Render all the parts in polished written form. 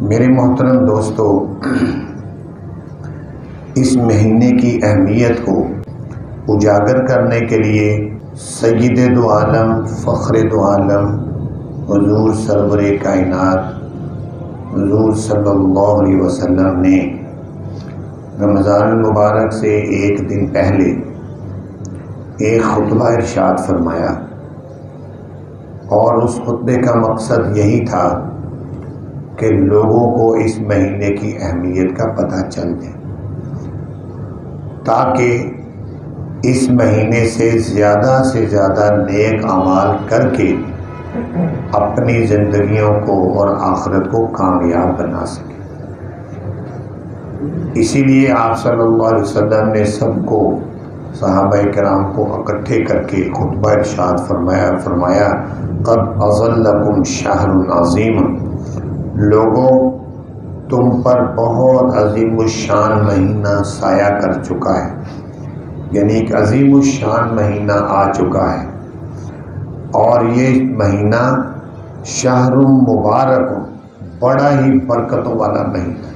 میرے محترم دوستو، اس مہینے کی اہمیت کو اجاگر کرنے کے لیے سید دو عالم فخر دو عالم حضور سرور کائنات حضور صلی اللہ علیہ وسلم نے رمضان المبارک سے ایک دن پہلے ایک خطبہ ارشاد فرمایا، اور اس خطبے کا مقصد یہی تھا کہ لوگوں کو اس مہینے کی اہمیت کا پتہ چل جائے، تاکہ اس مہینے سے زیادہ نیک اعمال کر کے اپنی زندگیوں کو اور آخرت کو کامیاب بنا سکے۔ اسی لیے آپ صلی اللہ علیہ وسلم نے سب کو، صحابہ کرام کو اکٹھے کر کے خطبہ ارشاد فرمایا قد اظلکم شہر عظیم، لوگوں تم پر بہت عظیم الشان مہینہ سایہ کر چکا ہے، یعنی ایک عظیم الشان مہینہ آ چکا ہے، اور یہ مہینہ شہر مبارک، بڑا ہی برکتوں والا مہینہ،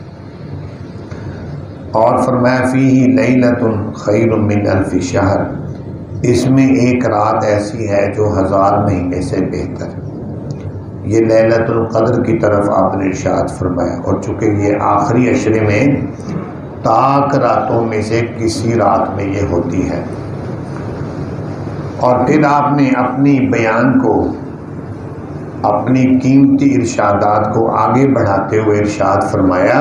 اور فرمایا فیہ لیلۃ خیر من الف شہر، اس میں ایک رات ایسی ہے جو 1000 مہینے سے بہتر۔ یہ لیلۃ القدر کی طرف آپ نے ارشاد فرمایا، اور چونکہ یہ آخری عشرے میں تاک راتوں میں سے کسی رات میں یہ ہوتی ہے۔ اور پھر آپ نے اپنی بیان کو، اپنی قیمتی ارشادات کو آگے بڑھاتے ہوئے ارشاد فرمایا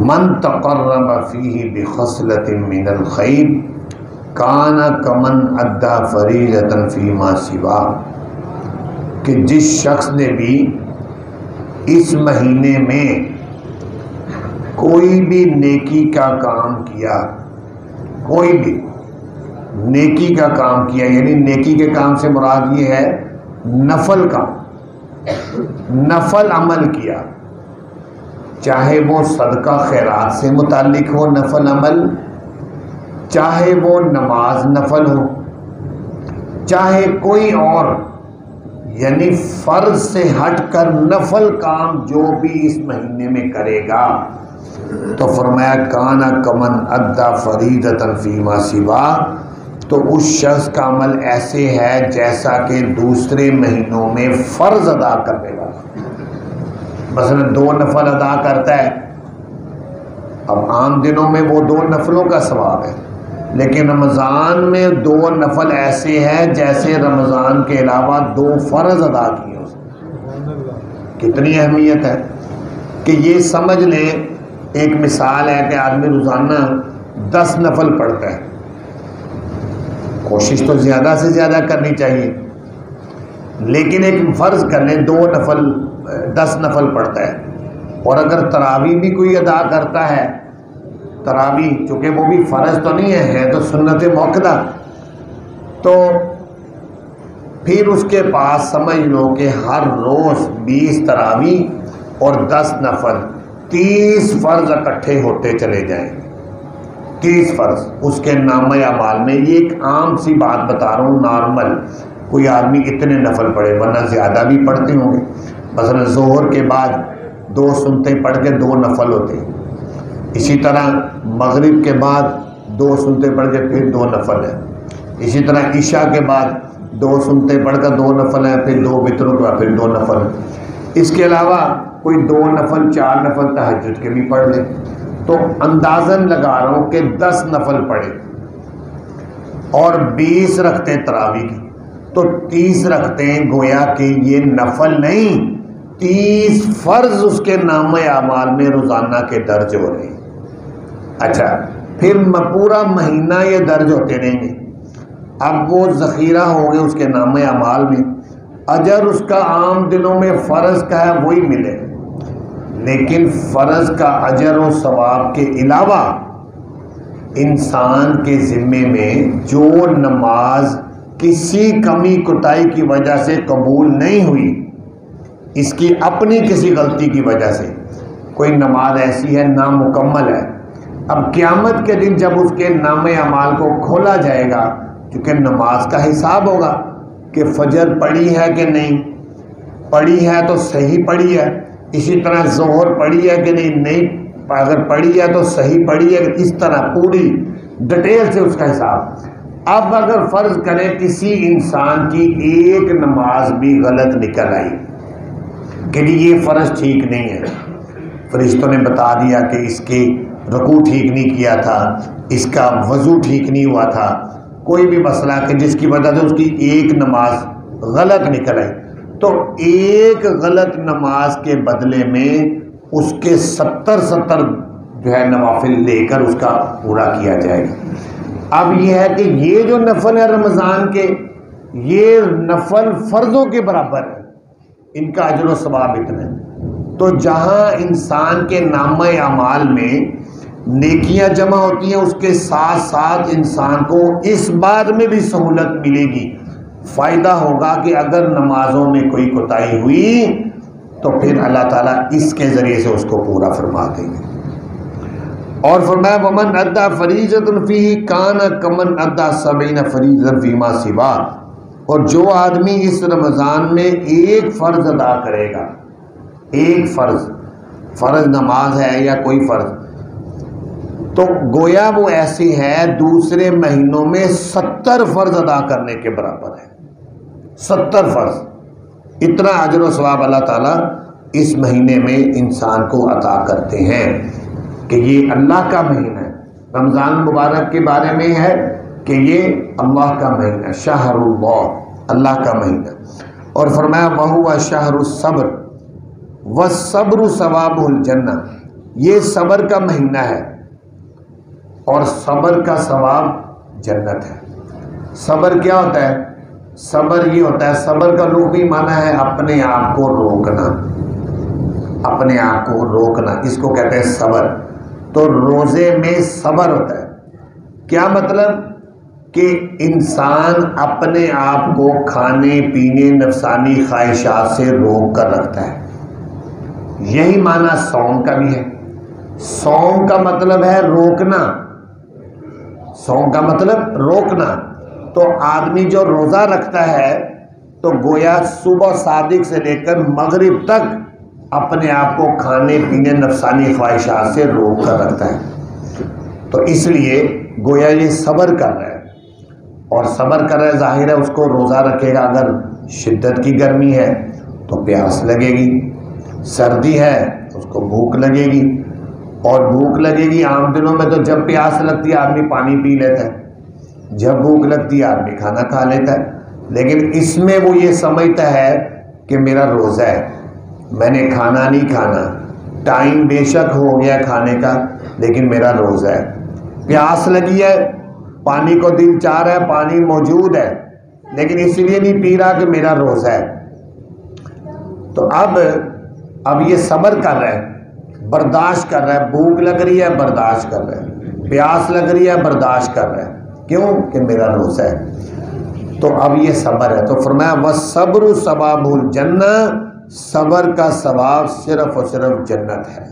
من تقرب فیہ بخصلۃ من الخیر کان کمن ادی فریضۃ فیما سوا، کہ جس شخص نے بھی اس مہینے میں کوئی بھی نیکی کا کام کیا، کوئی بھی نیکی کا کام کیا، یعنی نیکی کے کام سے مراد یہ ہے نفل کام، نفل عمل کیا، چاہے وہ صدقہ خیرات سے متعلق ہو نفل عمل، چاہے وہ نماز نفل ہو، چاہے کوئی اور، یعنی فرض سے ہٹ کر نفل کام جو بھی اس مہینے میں کرے گا، تو فرمایا کانا کمن ادا فریضۃ فیما سوا، تو اس شخص کا عمل ایسے ہے جیسا کہ دوسرے مہینوں میں فرض ادا کرنے والا، مثلا 2 نفل ادا کرتا ہے، اب عام دنوں میں وہ 2 نفلوں کا ثواب ہے، لیکن رمضان میں 2 نفل ایسے ہیں جیسے رمضان کے علاوہ 2 فرض ادا کیے اس نے۔ کتنی اہمیت ہے کہ یہ سمجھ لیں، ایک مثال ہے کہ آدمی روزانہ 10 نفل پڑھتا ہے، کوشش تو زیادہ سے زیادہ کرنی چاہیے، لیکن ایک فرض کر لیں 10 نفل پڑھتا ہے، اور اگر تراویح بھی کوئی ادا کرتا ہے، تراویح چونکہ وہ بھی فرض تو نہیں ہے تو سنت موقدہ، تو پھر اس کے پاس سمجھ لو کہ ہر روز 20 تراویح اور 10 نفل، 30 فرض اکٹھے ہوتے چلے جائیں، 30 فرض اس کے نامہ اعمال میں۔ یہ ایک عام سی بات بتا رہا ہوں، نارمل کوئی آدمی اتنے نفل پڑھے، ورنہ زیادہ بھی پڑھتے ہوں گے، مثلا ظہر کے بعد 2 سنتے پڑھ کے 2 نفل ہوتے ہیں، اسی طرح مغرب کے بعد 2 سنتے پڑھ کے پھر 2 نفل ہیں، اسی طرح عشاء کے بعد 2 سنتے پڑھ کر 2 نفل ہیں، پھر 2 وتروں کے بعد پھر 2 نفل ہیں۔ اس کے علاوہ کوئی 2 نفل 4 نفل تہجد کے بھی پڑھ لے، تو اندازاً لگا رہا ہوں کہ 10 نفل پڑھے اور 20 رکھتے تراویح کی، تو 30 رکھتے ہیں، گویا کہ یہ نفل نہیں 30 فرض اس کے نامہ اعمال میں روزانہ کے درج ہو رہے ہیں۔ اچھا، پھر پورا مہینہ یہ درج ہوتے رہیں گے، اب وہ ذخیرہ ہو گئے اس کے نامہ اعمال میں، اجر اس کا عام دنوں میں فرض کا ہے وہی ملے، لیکن فرض کا اجر و ثواب کے علاوہ انسان کے ذمے میں جو نماز کسی کمی کوتاہی کی وجہ سے قبول نہیں ہوئی، اس کی اپنی کسی غلطی کی وجہ سے کوئی نماز ایسی ہے نامکمل ہے، اب قیامت کے دن جب اس کے نامہ اعمال کو کھولا جائے گا، کیونکہ نماز کا حساب ہوگا کہ فجر پڑھی ہے کہ نہیں، پڑھی ہے تو صحیح پڑھی ہے، اسی طرح ظہر پڑھی ہے کہ نہیں اگر پڑھی ہے تو صحیح پڑھی ہے، اس طرح پوری ڈیٹیل سے اس کا حساب۔ اب اگر فرض کریں کسی انسان کی ایک نماز بھی غلط نکل آئی کہ یہ فرض ٹھیک نہیں ہے، فرشتوں نے بتا دیا کہ اس کی رکوع ٹھیک نہیں کیا تھا، اس کا وضو ٹھیک نہیں ہوا تھا، کوئی بھی مسئلہ کہ جس کی وجہ سے اس کی ایک نماز غلط نکل آئی، تو ایک غلط نماز کے بدلے میں اس کے 70 جو ہے نوافل لے کر اس کا پورا کیا جائے گا۔ اب یہ ہے کہ یہ جو نفل ہے رمضان کے، یہ نفل فرضوں کے برابر ہے، ان کا اجر و ثواب اتنا ہے۔ تو جہاں انسان کے نامہ اعمال میں نیکیاں جمع ہوتی ہیں، اس کے ساتھ ساتھ انسان کو اس بات میں بھی سہولت ملے گی، فائدہ ہوگا کہ اگر نمازوں میں کوئی کوتاہی ہوئی تو پھر اللہ تعالیٰ اس کے ذریعے سے اس کو پورا فرما دیں گے۔ اور فرمایا ومن ادا فریضۃ فیہ کان کمن ادا 70 فریضۃ فیما سوا، اور جو آدمی اس رمضان میں ایک فرض ادا کرے گا، ایک فرض نماز ہے یا کوئی فرض، تو گویا وہ ایسی ہے دوسرے مہینوں میں 70 فرض ادا کرنے کے برابر ہے۔ 70 فرض، اتنا اجر و ثواب اللہ تعالیٰ اس مہینے میں انسان کو عطا کرتے ہیں کہ یہ اللہ کا مہینہ ہے۔ رمضان مبارک کے بارے میں ہے کہ یہ اللہ کا مہینہ، شہر اللہ، اللہ کا مہینہ۔ اور فرمایا وَهُوَ شَهْرُ الصَّبْرِ وَالصَّبْرُ ثَوَابُهُ الْجَنَّةِ، یہ صبر کا مہینہ ہے اور صبر کا ثواب جنت ہے۔ صبر کیا ہوتا ہے؟ صبر یہ ہوتا ہے، صبر کا لغوی معنی ہے اپنے آپ کو روکنا، اپنے آپ کو روکنا، اس کو کہتے ہیں صبر۔ تو روزے میں صبر ہوتا ہے، کیا مطلب کہ انسان اپنے آپ کو کھانے پینے نفسانی خواہشات سے روک کر رکھتا ہے۔ یہی معنی صوم کا بھی ہے۔ صوم کا مطلب ہے روکنا، صوم کا مطلب روکنا۔ تو آدمی جو روزہ رکھتا ہے تو گویا صبح صادق سے لے کر مغرب تک اپنے آپ کو کھانے پینے نفسانی خواہشات سے روک کر رکھتا ہے، تو اس لیے گویا یہ صبر کر رہا ہے، اور صبر کر رہا ہے ظاہر ہے اس کو روزہ رکھے گا، اگر شدت کی گرمی ہے تو پیاس لگے گی، سردی ہے اس کو بھوک لگے گی، اور بھوک لگے گی عام دنوں میں تو جب پیاس لگتی ہے آدمی پانی پی لیتا ہے، جب بھوک لگتی ہے آدمی کھانا کھا لیتا ہے، لیکن اس میں وہ یہ سمجھتا ہے کہ میرا روزہ ہے، میں نے کھانا نہیں کھانا، ٹائم بے شک ہو گیا کھانے کا لیکن میرا روزہ ہے، پیاس لگی ہے، پانی کو دل چاہ رہا ہے، پانی موجود ہے لیکن اس لیے نہیں پی رہا کہ میرا روزہ ہے۔ تو اب یہ صبر کر رہا ہے، برداشت کر رہا ہے، بھوک لگ رہی ہے برداشت کر رہا ہے، پیاس لگ رہی ہے برداشت کر رہا ہے، کیوں کہ میرا روزہ ہے۔ تو اب یہ صبر ہے، تو فرمایا وَالصَّبْرُ ثَوَابُ الْجَنَّةِ، صبر کا ثواب صرف اور صرف جنت ہے۔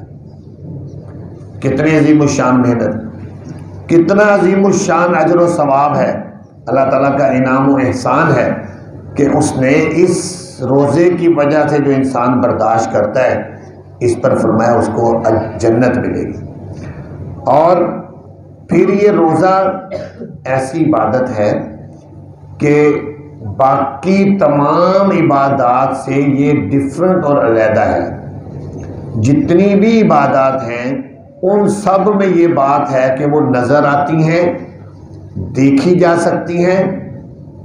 کتنی عظیم الشان محنت، کتنا عظیم الشان اجر و ثواب ہے، اللہ تعالیٰ کا انعام و احسان ہے کہ اس نے اس روزے کی وجہ سے جو انسان برداشت کرتا ہے اس پر فرمایا اس کو جنت ملے گی۔ اور پھر یہ روزہ ایسی عبادت ہے کہ باقی تمام عبادات سے یہ ڈیفرنٹ اور علیحدہ ہے۔ جتنی بھی عبادات ہیں ان سب میں یہ بات ہے کہ وہ نظر آتی ہیں، دیکھی جا سکتی ہیں،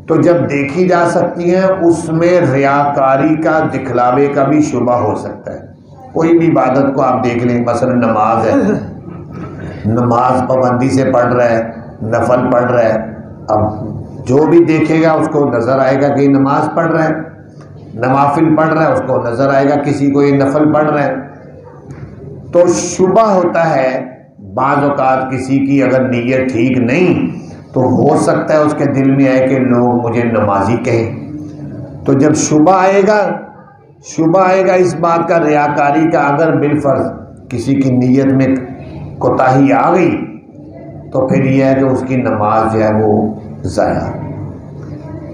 تو جب دیکھی جا سکتی ہیں اس میں ریاکاری کا، دکھلاوے کا بھی شبہ ہو سکتا ہے۔ کوئی بھی عبادت کو آپ دیکھ لیں، مثلا نماز ہے، نماز پابندی سے پڑھ رہا ہے، نفل پڑھ رہا ہے، اب جو بھی دیکھے گا اس کو نظر آئے گا کہ یہ نماز پڑھ رہا ہے، نوافل پڑھ رہا ہے اس کو نظر آئے گا کسی کو یہ نفل پڑھ رہا ہے۔ تو شبہ ہوتا ہے بعض اوقات کسی کی اگر نیت ٹھیک نہیں تو ہو سکتا ہے اس کے دل میں آئے کہ لوگ مجھے نمازی کہیں، تو جب شبہ آئے گا اس بات کا، ریاکاری کا، اگر بالفرض کسی کی نیت میں کوتاہی آ گئی تو پھر یہ ہے کہ اس کی نماز جو ہے وہ ضائع۔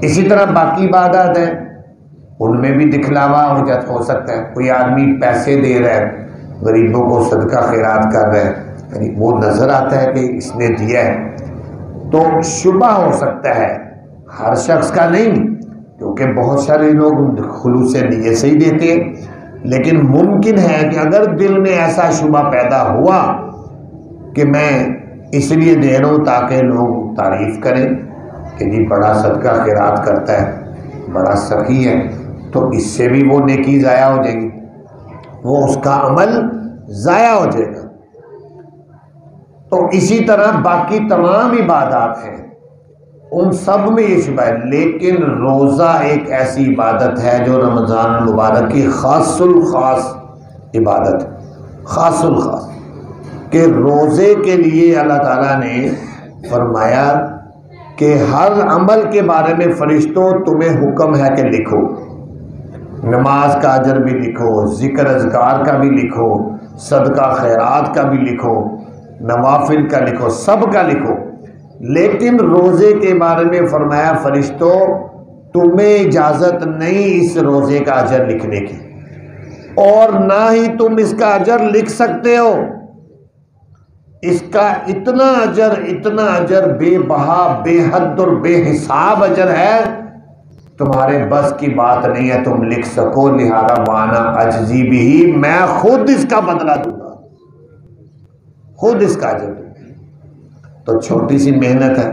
اسی طرح باقی عبادات ہیں، ان میں بھی دکھلاوا ہو سکتا ہے. کوئی آدمی پیسے دے رہا ہے، غریبوں کو صدقہ خیرات کر رہا ہے، یعنی وہ نظر آتا ہے کہ اس نے دیا ہے، تو شبہ ہو سکتا ہے، ہر شخص کا نہیں، کیونکہ بہت سارے لوگ خلوص نیت سے ہی دیتے ہیں. لیکن ممکن ہے کہ اگر دل میں ایسا شبہ پیدا ہوا کہ میں اس لیے دے رہا ہوں تاکہ لوگ تعریف کریں کہ جی بڑا صدقہ خیرات کرتا ہے، بڑا سخی ہے، تو اس سے بھی وہ نیکی ضائع ہو جائے گی، وہ اس کا عمل ضائع ہو جائے گا. تو اسی طرح باقی تمام عبادات ہیں، ان سب میں یہ شبہ ہے. لیکن روزہ ایک ایسی عبادت ہے جو رمضان المبارک کی خاص الخاص عبادت، خاص الخاص، کہ روزے کے لیے اللہ تعالیٰ نے فرمایا کہ ہر عمل کے بارے میں فرشتوں تمہیں حکم ہے کہ لکھو. نماز کا اجر بھی لکھو، ذکر اذکار کا بھی لکھو، صدقہ خیرات کا بھی لکھو، نوافل کا لکھو، سب کا لکھو. لیکن روزے کے بارے میں فرمایا فرشتوں تمہیں اجازت نہیں اس روزے کا اجر لکھنے کی، اور نہ ہی تم اس کا اجر لکھ سکتے ہو. اس کا اتنا اجر بے بہا، بے حد اور بے حساب اجر ہے، تمہارے بس کی بات نہیں ہے تم لکھ سکو. لہذا وانا اجزی بھی، میں خود اس کا بدلہ دوں گا، خود اس کا اجر دوں گا. تو چھوٹی سی محنت ہے،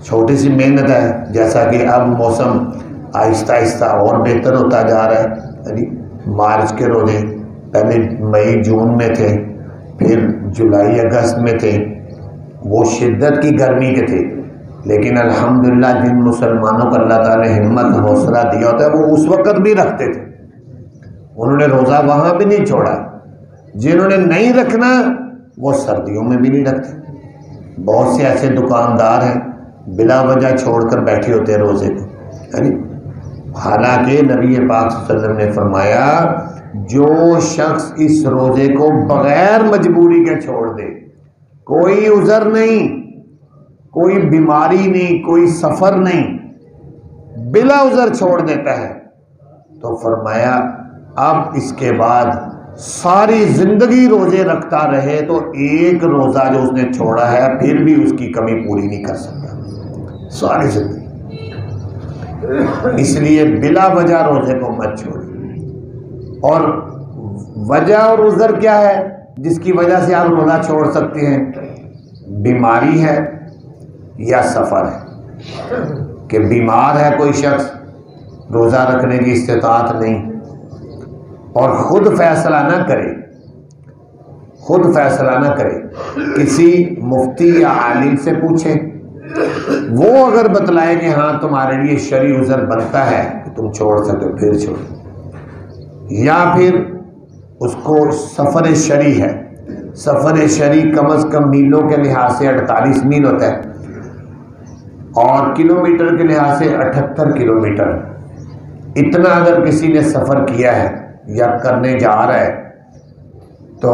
چھوٹی سی محنت ہے. جیسا کہ اب موسم آہستہ آہستہ اور بہتر ہوتا جا رہا ہے. مارچ کے روزے پہلے مئی جون میں تھے، پھر جولائی اگست میں تھے، وہ شدت کی گرمی کے تھے. لیکن الحمدللہ جن مسلمانوں کو اللہ تعالی نے ہمت حوصلہ دیا ہوتا ہے وہ اس وقت بھی رکھتے تھے، انہوں نے روزہ وہاں بھی نہیں چھوڑا. جنہوں نے نہیں رکھنا وہ سردیوں میں بھی نہیں رکھتے. بہت سے ایسے دکاندار ہیں بلا وجہ چھوڑ کر بیٹھے ہوتے ہیں روزے کو، یعنی حالانکہ نبی پاک صلی اللہ علیہ وسلم نے فرمایا جو شخص اس روزے کو بغیر مجبوری کے چھوڑ دے، کوئی عذر نہیں، کوئی بیماری نہیں، کوئی سفر نہیں، بلا عذر چھوڑ دیتا ہے، تو فرمایا اب اس کے بعد ساری زندگی روزے رکھتا رہے تو ایک روزہ جو اس نے چھوڑا ہے پھر بھی اس کی کمی پوری نہیں کر سکتا ساری زندگی. اس لیے بلا وجہ روزے کو مت چھوڑیں. اور وجہ اور عذر کیا ہے جس کی وجہ سے آپ روزہ چھوڑ سکتے ہیں؟ بیماری ہے یا سفر ہے. کہ بیمار ہے کوئی شخص، روزہ رکھنے کی استطاعت نہیں، اور خود فیصلہ نہ کرے، خود فیصلہ نہ کرے، کسی مفتی یا عالم سے پوچھے، وہ اگر بتلائے کہ ہاں تمہارے لیے شرعی عذر بنتا ہے کہ تم چھوڑ سکتے ہو پھر چھوڑ. یا پھر اس کو سفر شرعی ہے، سفر شرعی کم از کم میلوں کے لحاظ سے 48 میل ہوتا ہے اور کلومیٹر کے لحاظ سے 78 کلومیٹر. اتنا اگر کسی نے سفر کیا ہے یا کرنے جا رہا ہے تو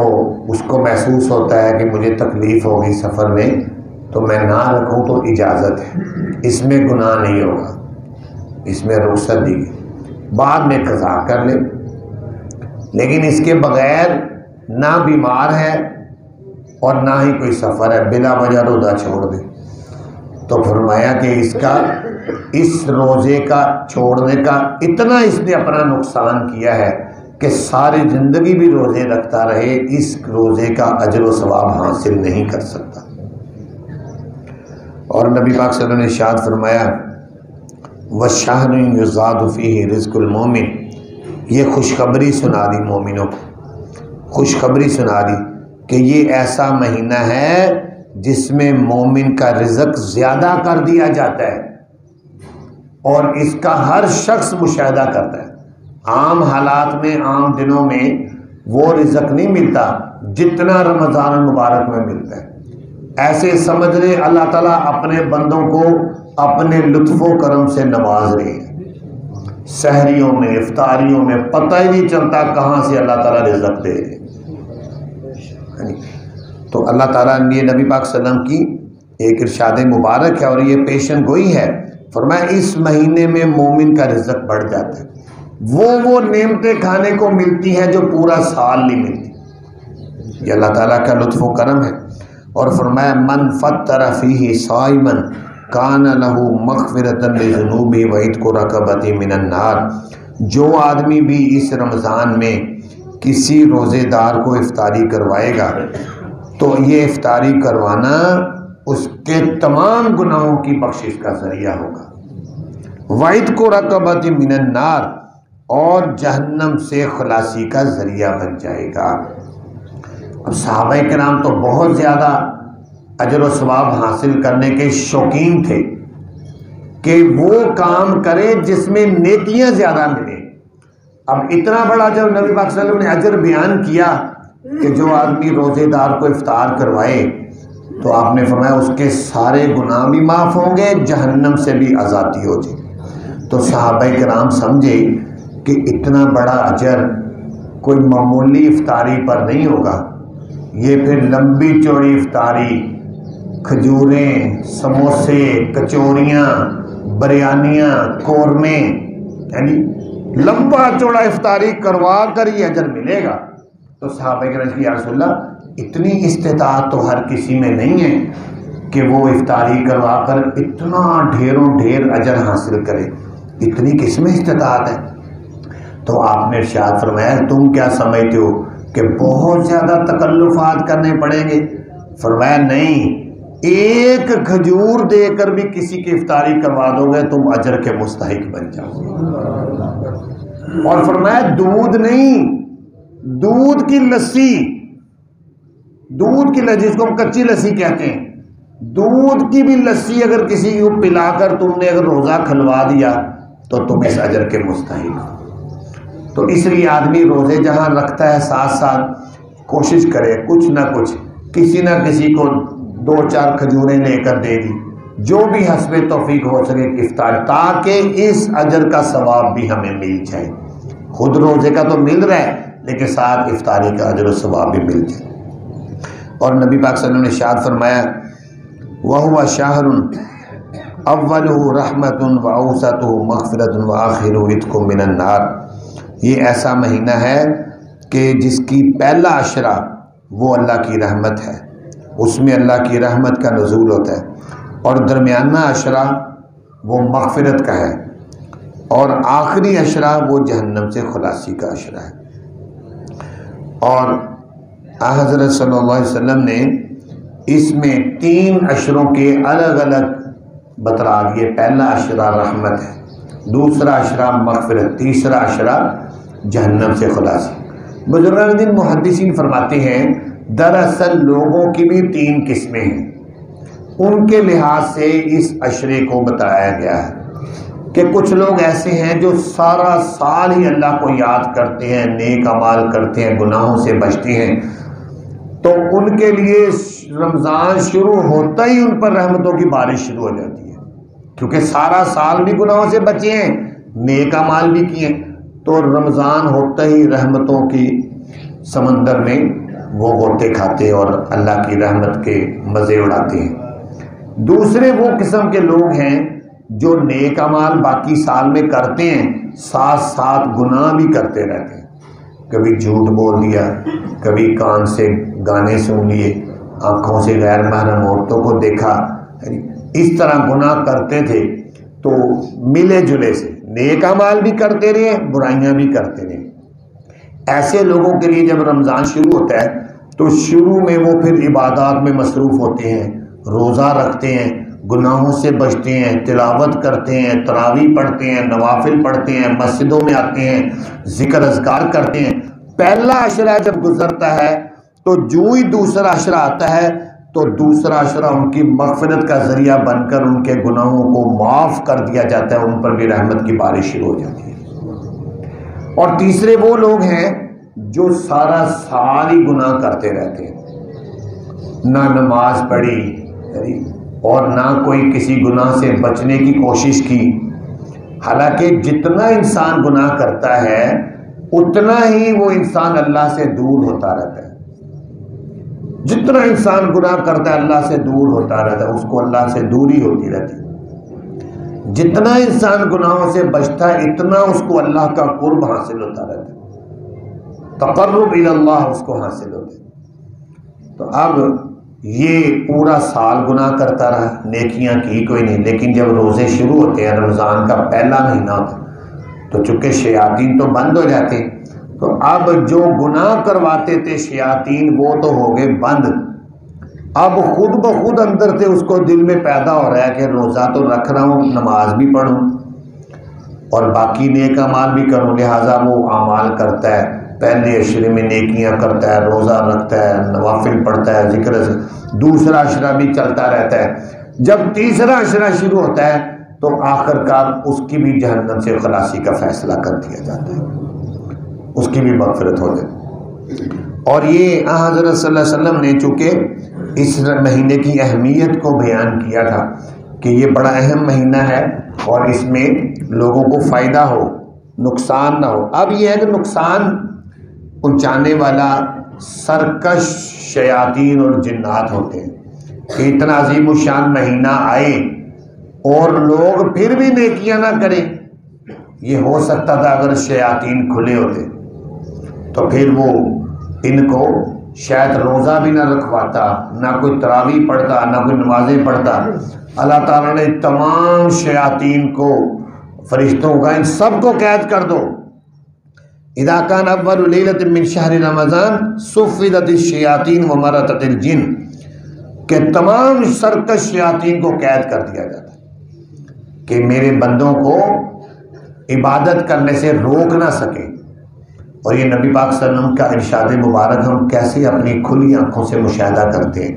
اس کو محسوس ہوتا ہے کہ مجھے تکلیف ہوگی سفر میں تو میں نہ رکھوں تو اجازت ہے، اس میں گناہ نہیں ہوگا، اس میں رخصت دی گئی، بعد میں قضا کر لے. لیکن اس کے بغیر نہ بیمار ہے اور نہ ہی کوئی سفر ہے، بلا وجہ روزہ چھوڑ دے، تو فرمایا کہ اس روزے کا چھوڑنے کا اتنا اس نے اپنا نقصان کیا ہے کہ ساری زندگی بھی روزے رکھتا رہے اس روزے کا اجر و ثواب حاصل نہیں کر سکتا. اور نبی پاک صلی اللہ علیہ وسلم نے ارشاد فرمایا وَالشَّهْرُ يُزَادُ فِيهِ رِزْقُ الْمُؤْمِنِ، یہ خوشخبری سنا دی مومنوں کو، خوشخبری سنا دی کہ یہ ایسا مہینہ ہے جس میں مومن کا رزق زیادہ کر دیا جاتا ہے اور اس کا ہر شخص مشاہدہ کرتا ہے. عام حالات میں، عام دنوں میں وہ رزق نہیں ملتا جتنا رمضان المبارک میں ملتا ہے. ایسے سمجھ لیں اللہ تعالیٰ اپنے بندوں کو اپنے لطف و کرم سے نواز رہے ہیں. سحریوں میں، افطاریوں میں پتہ ہی نہیں چلتا کہاں سے اللہ تعالیٰ رزق دے رہے. تو اللہ تعالیٰ نے نبی پاک صلی اللہ علیہ وسلم کی ایک ارشاد مبارک ہے اور یہ پیشن گوئی ہے فرمایا اس مہینے میں مومن کا رزق بڑھ جاتا ہے، وہ نعمتیں کھانے کو ملتی ہیں جو پورا سال نہیں ملتی۔ یہ اللہ تعالیٰ کا لطف و کرم ہے۔ اور فرمایا من فطر فیہ صائما کان لہ مغفرۃ لذنوبہ وعتق رقبۃ من النار، جو آدمی بھی اس رمضان میں کسی روزے دار کو افطاری کروائے گا تو یہ افطاری کروانا اس کے تمام گناہوں کی بخشش کا ذریعہ ہوگا، وعتق رقبۃ من النار، اور جہنم سے خلاصی کا ذریعہ بن جائے گا۔ اب صحابہ کرام تو بہت زیادہ اجر و ثواب حاصل کرنے کے شوقین تھے کہ وہ کام کرے جس میں نیکیاں زیادہ ملیں۔ اب اتنا بڑا جب نبی پاک صلی اللہ علیہ وسلم نے اجر بیان کیا کہ جو آدمی روزے دار کو افطار کروائے تو آپ نے فرمایا اس کے سارے گناہ بھی معاف ہوں گے، جہنم سے بھی آزادی ہو جائے۔ تو صحابہ کرام سمجھے کہ اتنا بڑا اجر کوئی معمولی افطاری پر نہیں ہوگا، یہ پھر لمبی چوڑی افطاری، کھجوریں، سموسے، کچوریاں، بریانیاں، قورمے، یعنی لمبا چوڑا افطاری کروا کر یہ اجر ملے گا۔ تو صحابہ کرام یا رسول اللہ اتنی استطاعت تو ہر کسی میں نہیں ہے کہ وہ افطاری کروا کر اتنا ڈھیروں ڈھیر اجر حاصل کرے، اتنی کس میں استطاعت ہے؟ تو آپ نے ارشاد فرمایا تم کیا سمجھتے ہو کہ بہت زیادہ تکلفات کرنے پڑیں گے؟ فرمایا نہیں، ایک کھجور دے کر بھی کسی کی افطاری کروا دو گے تم اجر کے مستحق بن جاؤ گے۔ اور فرمایا دودھ نہیں، دودھ کی لسی، جس کو ہم کچی لسی کہتے ہیں، دودھ کی بھی لسی اگر کسی کو پلا کر تم نے اگر روزہ کھلوا دیا تو تم اس اجر کے مستحق ہو۔ تو اس لیے آدمی روزے جہاں رکھتا ہے ساتھ ساتھ کوشش کرے کچھ نہ کچھ کسی نہ کسی کو 2-4 کھجوریں لے کر دے دی، جو بھی حسب توفیق ہو سکے افطار، تاکہ اس اجر کا ثواب بھی ہمیں مل جائے۔ خود روزے کا تو مل رہا ہے لیکن ساتھ افطاری کا اجر و ثواب بھی مل جائے۔ اور نبی پاک صلی اللہ علیہ وسلم نے ارشاد فرمایا وَهُوَ شَهْرٌ أَوَّلُهُ رَحْمَةٌ وَأَوْسَطُهُ مَغْفِرَةٌ وَآخِرُهُ عِتْقٌ مِّنَ النَّارِ، یہ ایسا مہینہ ہے کہ جس کی پہلا عشرہ وہ اللہ کی رحمت ہے، اس میں اللہ کی رحمت کا نزول ہوتا ہے، اور درمیانہ عشرہ وہ مغفرت کا ہے، اور آخری عشرہ وہ جہنم سے خلاصی کا عشرہ ہے۔ اور حضرت صلی اللہ علیہ وسلم نے اس میں 3 عشروں کے الگ الگ بتلا دیے۔ پہلا عشرہ رحمت ہے، دوسرا عشرہ مغفرت، تیسرا عشرہ جہنم سے خلاصی۔ بزرگان دین محدثین فرماتے ہیں دراصل لوگوں کی بھی 3 قسمیں ہیں، ان کے لحاظ سے اس عشرے کو بتایا گیا ہے کہ کچھ لوگ ایسے ہیں جو سارا سال ہی اللہ کو یاد کرتے ہیں، نیک اعمال کرتے ہیں، گناہوں سے بچتے ہیں، تو ان کے لیے رمضان شروع ہوتا ہی ان پر رحمتوں کی بارش شروع ہو جاتی ہے، کیونکہ سارا سال بھی گناہوں سے بچے ہیں، نیک اعمال بھی کیے ہیں، تو رمضان ہوتا ہی رحمتوں کی سمندر میں وہ غوطے کھاتے اور اللہ کی رحمت کے مزے اڑاتے ہیں۔ دوسرے وہ قسم کے لوگ ہیں جو نیک اعمال باقی سال میں کرتے ہیں، ساتھ ساتھ گناہ بھی کرتے رہتے ہیں، کبھی جھوٹ بول دیا، کبھی کان سے گانے سن لیے، آنکھوں سے غیر محرم عورتوں کو دیکھا، اس طرح گناہ کرتے تھے۔ تو ملے جلے سے نیک اعمال بھی کرتے رہے، برائیاں بھی کرتے رہے۔ ایسے لوگوں کے لیے جب رمضان شروع ہوتا ہے تو شروع میں وہ پھر عبادات میں مصروف ہوتے ہیں، روزہ رکھتے ہیں، گناہوں سے بچتے ہیں، تلاوت کرتے ہیں، تراویح پڑھتے ہیں، نوافل پڑھتے ہیں، مسجدوں میں آتے ہیں، ذکر اذکار کرتے ہیں۔ پہلا عشرہ جب گزرتا ہے تو جو ہی دوسرا عشرہ آتا ہے تو دوسرا عشرہ ان کی مغفرت کا ذریعہ بن کر ان کے گناہوں کو معاف کر دیا جاتا ہے، ان پر بھی رحمت کی بارش شروع ہو جاتی ہے۔ اور تیسرے وہ لوگ ہیں جو سارا سال ہی گناہ کرتے رہتے ہیں، نہ نماز پڑھی اور نہ کوئی کسی گناہ سے بچنے کی کوشش کی۔ حالانکہ جتنا انسان گناہ کرتا ہے اتنا ہی وہ انسان اللہ سے دور ہوتا رہتا ہے، جتنا انسان گناہ کرتا ہے اللہ سے دور ہوتا رہتا ہے، اس کو اللہ سے دوری ہوتی رہتی ہے۔ جتنا انسان گناہوں سے بچتا ہے اتنا اس کو اللہ کا قرب حاصل ہوتا رہتا ہے، تقرب الی اللہ اس کو حاصل ہوتا ہے۔ تو اب یہ پورا سال گناہ کرتا رہا، نیکیاں کی کوئی نہیں، لیکن جب روزے شروع ہوتے ہیں، رمضان کا پہلا مہینہ ہوتا ہے، تو چونکہ شیاطین تو بند ہو جاتے ہیں، تو اب جو گناہ کرواتے تھے شیاطین وہ تو ہو گئے بند۔ اب خود بخود اندر سے اس کو دل میں پیدا ہو رہا ہے کہ روزہ تو رکھ رہا ہوں، نماز بھی پڑھوں اور باقی نیک اعمال بھی کروں، لہٰذا وہ اعمال کرتا ہے، پہلے عشرے میں نیکیاں کرتا ہے، روزہ رکھتا ہے، نوافل پڑھتا ہے، ذکر، دوسرا عشرہ بھی چلتا رہتا ہے۔ جب تیسرا عشرہ شروع ہوتا ہے تو آخر کار اس کی بھی جہنم سے خلاصی کا فیصلہ کر دیا جاتا ہے، اس کی بھی مغفرت ہو جائے۔ اور یہ حضرت صلی اللہ علیہ وسلم نے چونکہ اس مہینے کی اہمیت کو بیان کیا تھا کہ یہ بڑا اہم مہینہ ہے اور اس میں لوگوں کو فائدہ ہو، نقصان نہ ہو۔ اب یہ ہے کہ نقصان پہنچانے والا سرکش شیاطین اور جنات ہوتے ہیں کہ اتنا عظیم الشان مہینہ آئے اور لوگ پھر بھی نیکیاں نہ کریں۔ یہ ہو سکتا تھا اگر شیاطین کھلے ہوتے تو پھر وہ ان کو شاید روزہ بھی نہ رکھواتا، نہ کوئی تراویح پڑھتا، نہ کوئی نمازیں پڑھتا۔ اللہ تعالیٰ نے تمام شیاطین کو، فرشتوں کا، ان سب کو قید کر دو۔ اذا کان اول لیلۃ من شہر رمضان صفدت الشیاطین ومرضت الجن، کہ تمام سرکش شیاطین کو قید کر دیا جاتا ہے کہ میرے بندوں کو عبادت کرنے سے روک نہ سکے۔ اور یہ نبی پاک صلی اللہ علیہ وسلم کا ارشاد مبارک ہم کیسے اپنی کھلی آنکھوں سے مشاہدہ کرتے ہیں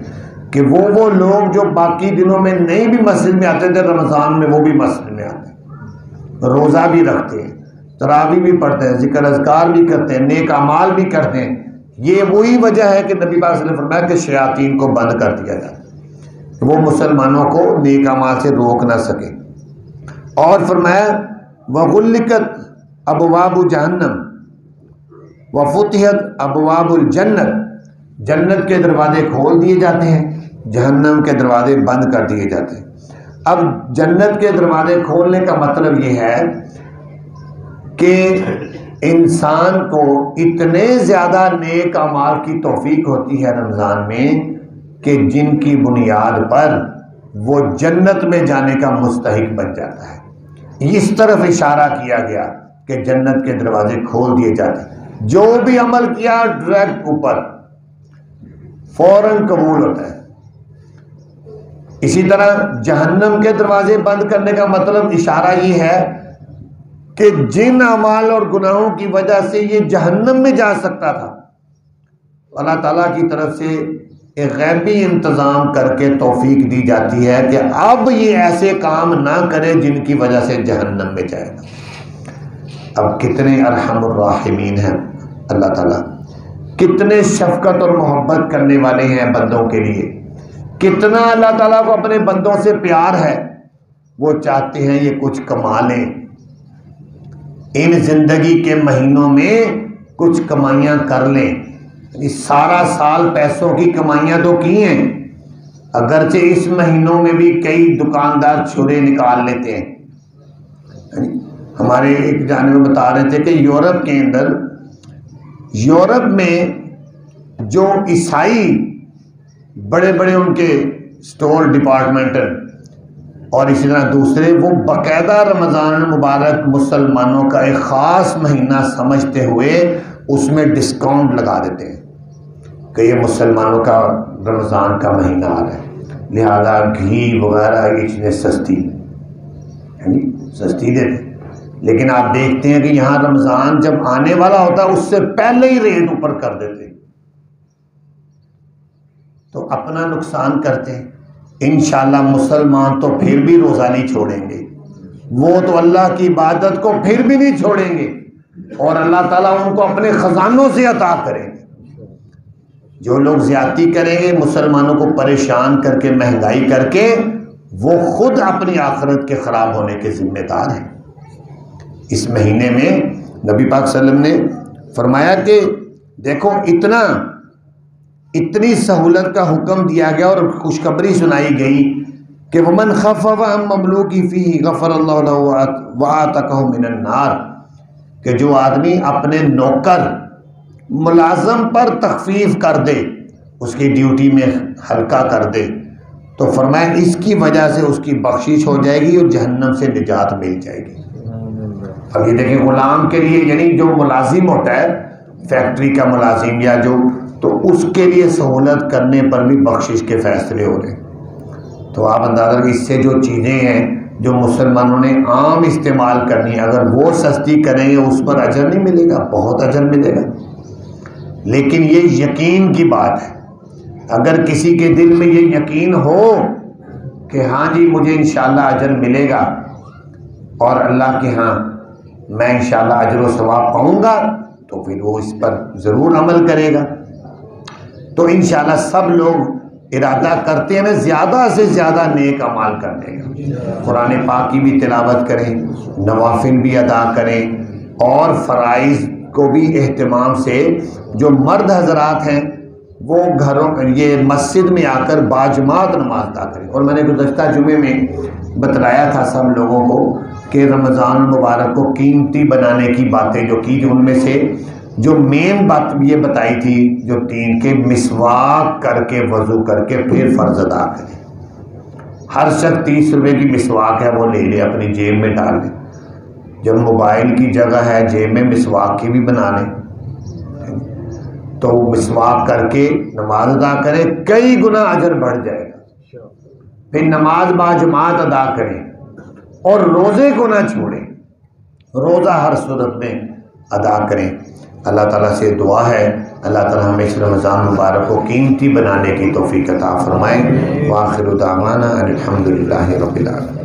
کہ وہ لوگ جو باقی دنوں میں نہیں بھی مسجد میں آتے تھے، رمضان میں وہ بھی مسجد میں آتے ہیں، روزہ بھی رکھتے ہیں، تراویح بھی پڑھتے ہیں، ذکر اذکار بھی کرتے ہیں، نیک اعمال بھی کرتے ہیں۔ یہ وہی وجہ ہے کہ نبی پاک صلی اللہ علیہ وسلم نے فرمایا کہ شیاطین کو بند کر دیا جائے، وہ مسلمانوں کو نیک اعمال سے روک نہ سکے۔ اور فرمایا وغلقت ابواب جہنم وفتحت ابواب الجنت، جنت کے دروازے کھول دیے جاتے ہیں، جہنم کے دروازے بند کر دیے جاتے ہیں۔ اب جنت کے دروازے کھولنے کا مطلب یہ ہے کہ انسان کو اتنے زیادہ نیک اعمال کی توفیق ہوتی ہے رمضان میں کہ جن کی بنیاد پر وہ جنت میں جانے کا مستحق بن جاتا ہے۔ اس طرف اشارہ کیا گیا کہ جنت کے دروازے کھول دیے جاتے ہیں، جو بھی عمل کیا ڈائریکٹ اوپر فوراً قبول ہوتا ہے۔ اسی طرح جہنم کے دروازے بند کرنے کا مطلب اشارہ یہ ہے کہ جن اعمال اور گناہوں کی وجہ سے یہ جہنم میں جا سکتا تھا، اللہ تعالیٰ کی طرف سے ایک غیبی انتظام کر کے توفیق دی جاتی ہے کہ اب یہ ایسے کام نہ کرے جن کی وجہ سے جہنم میں جائے گا۔ اب کتنے ارحم الراحمین ہیں اللہ تعالیٰ، کتنے شفقت اور محبت کرنے والے ہیں بندوں کے لیے، کتنا اللہ تعالیٰ کو اپنے بندوں سے پیار ہے۔ وہ چاہتے ہیں یہ کچھ کما لیں، ان زندگی کے مہینوں میں کچھ کمائیاں کر لیں۔ سارا سال پیسوں کی کمائیاں تو کی ہیں، اگرچہ اس مہینوں میں بھی کئی دکاندار چھرے نکال لیتے ہیں۔ ہمارے ایک جانے میں بتا رہے تھے کہ یورپ کے اندر، یورپ میں جو عیسائی بڑے بڑے ان کے سٹور ڈپارٹمنٹل اور اسی طرح دوسرے، وہ باقاعدہ رمضان المبارک مسلمانوں کا ایک خاص مہینہ سمجھتے ہوئے اس میں ڈسکاؤنٹ لگا دیتے ہیں کہ یہ مسلمانوں کا رمضان کا مہینہ آ رہا ہے، لہذا گھی وغیرہ یہ چیزیں سستی، یعنی سستی دیتے۔ لیکن آپ دیکھتے ہیں کہ یہاں رمضان جب آنے والا ہوتا ہے اس سے پہلے ہی ریٹ اوپر کر دیتے، تو اپنا نقصان کرتے ہیں۔ انشاءاللہ مسلمان تو پھر بھی روزہ نہیں چھوڑیں گے، وہ تو اللہ کی عبادت کو پھر بھی نہیں چھوڑیں گے، اور اللہ تعالیٰ ان کو اپنے خزانوں سے عطا کریں گے۔ جو لوگ زیادتی کریں گے مسلمانوں کو پریشان کر کے، مہنگائی کر کے، وہ خود اپنی آخرت کے خراب ہونے کے ذمہ دار ہیں۔ اس مہینے میں نبی پاک صلی اللہ علیہ وسلم نے فرمایا کہ دیکھو اتنی سہولت کا حکم دیا گیا اور خوشخبری سنائی گئی کہ ومن خفف عن مملوکی فیہ غفر اللہ لہ وآتقہ من النار، کہ جو آدمی اپنے نوکر ملازم پر تخفیف کر دے، اس کی ڈیوٹی میں ہلکا کر دے، تو فرمایا اس کی وجہ سے اس کی بخشش ہو جائے گی اور جہنم سے نجات مل جائے گی۔ اب یہ دیکھیں غلام کے لیے، یعنی جو ملازم ہوتا ہے فیکٹری کا ملازم یا جو، تو اس کے لیے سہولت کرنے پر بھی بخشش کے فیصلے ہو رہے ہیں۔ تو آپ اندازہ کہ اس سے جو چیزیں ہیں جو مسلمانوں نے عام استعمال کرنی، اگر وہ سستی کریں گے اس پر اجر نہیں ملے گا، بہت اجر ملے گا۔ لیکن یہ یقین کی بات ہے، اگر کسی کے دل میں یہ یقین ہو کہ ہاں جی مجھے انشاءاللہ اجر ملے گا اور اللہ کے ہاں میں انشاءاللہ اجر و ثواب پاؤں گا، تو پھر وہ اس پر ضرور عمل کرے گا۔ تو انشاءاللہ سب لوگ ارادہ کرتے ہیں زیادہ سے زیادہ نیک اعمال کرنے کا، قرآن پاک کی بھی تلاوت کریں، نوافل بھی ادا کریں، اور فرائض کو بھی اہتمام سے، جو مرد حضرات ہیں وہ گھروں یہ مسجد میں آ کر باجماعت نماز ادا کریں۔ اور میں نے گزشتہ جمعے میں بتلایا تھا سب لوگوں کو کہ رمضان المبارک کو قیمتی بنانے کی باتیں جو کی تھی، ان میں سے جو مین بات یہ بتائی تھی جو تین کے مسواک کر کے وضو کر کے پھر فرض ادا کریں۔ ہر شخص 30 روپے کی مسواک ہے وہ لے لے، اپنی جیب میں ڈال لے، جب موبائل کی جگہ ہے جیب میں مسواک کی بھی بنا لیں، تو مسواک کر کے نماز ادا کریں، کئی گنا اجر بڑھ جائے گا۔ پھر نماز باجماعت ادا کریں اور روزے کو نہ چھوڑیں، روزہ ہر صورت میں ادا کریں۔ اللہ تعالیٰ سے دعا ہے اللہ تعالیٰ ہمیں اس رمضان مبارک کو قیمتی بنانے کی توفیق عطا فرمائے۔ وآخر دعوانا ان الحمد للہ رب العالمین۔